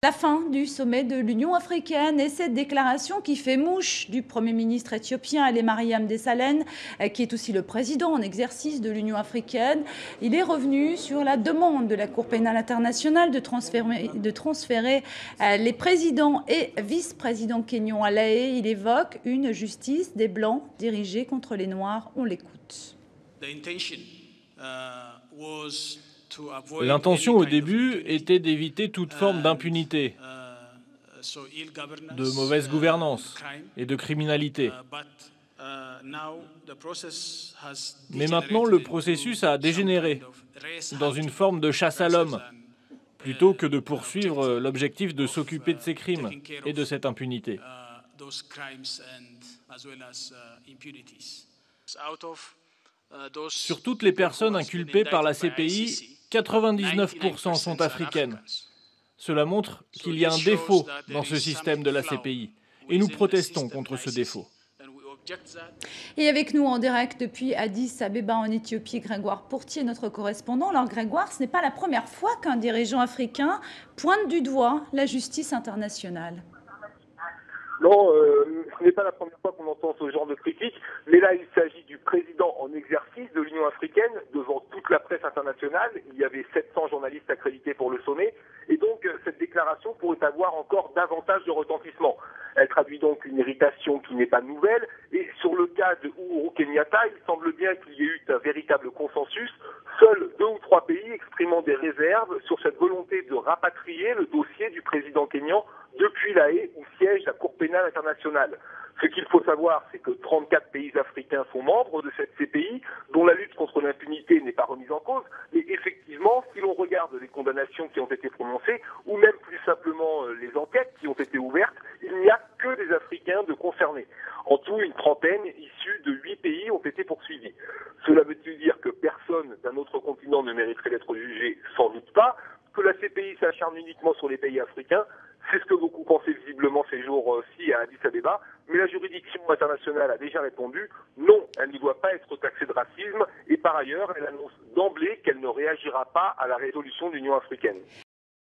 La fin du sommet de l'Union africaine et cette déclaration qui fait mouche du Premier ministre éthiopien Haile Mariam Desalegn, qui est aussi le président en exercice de l'Union africaine. Il est revenu sur la demande de la Cour pénale internationale de transférer les présidents et vice-présidents kenyans à La Haye. Il évoque une justice des Blancs dirigée contre les Noirs. On l'écoute. L'intention au début était d'éviter toute forme d'impunité, de mauvaise gouvernance et de criminalité. Mais maintenant, le processus a dégénéré dans une forme de chasse à l'homme, plutôt que de poursuivre l'objectif de s'occuper de ces crimes et de cette impunité. Sur toutes les personnes inculpées par la CPI, 99% sont africaines. Cela montre qu'il y a un défaut dans ce système de la CPI et nous protestons contre ce défaut. Et avec nous en direct depuis Addis Abeba en Éthiopie, Grégoire Pourtier, notre correspondant. Alors Grégoire, ce n'est pas la première fois qu'un dirigeant africain pointe du doigt la justice internationale. Non, ce n'est pas la première fois qu'on entend ce genre de critique, mais là il s'agit du président en exercice de l'Union africaine devant toute la presse internationale. Il y avait 700 journalistes accrédités pour le sommet, et donc cette déclaration pourrait avoir encore davantage de retentissement. Elle traduit donc une irritation qui n'est pas nouvelle, et sur le cas de Uhuru Kenyatta, il semble bien qu'il y ait eu un véritable consensus. Seuls 2 ou 3 pays exprimant des réserves sur cette volonté de rapatrier le dossier du président kényan depuis La Haye où siège la Cour pénale internationale. Ce qu'il faut savoir, c'est que 34 pays africains sont membres de cette CPI, dont la lutte contre l'impunité n'est pas remise en cause. Et effectivement, si l'on regarde les condamnations qui ont été prononcées, ou même plus simplement les enquêtes qui ont été ouvertes, il n'y a que des Africains de concernés. En tout, une trentaine, issus de 8 pays, ont été poursuivis. Cela veut-il dire que personne d'un autre continent ne mériterait d'être jugé? Sans doute pas. Que la CPI s'acharne uniquement sur les pays africains, c'est ce que beaucoup pensaient visiblement ces jours-ci à Addis Abeba, mais la juridiction internationale a déjà répondu non, elle ne doit pas être taxée de racisme, et par ailleurs, elle annonce d'emblée qu'elle ne réagira pas à la résolution de l'Union africaine.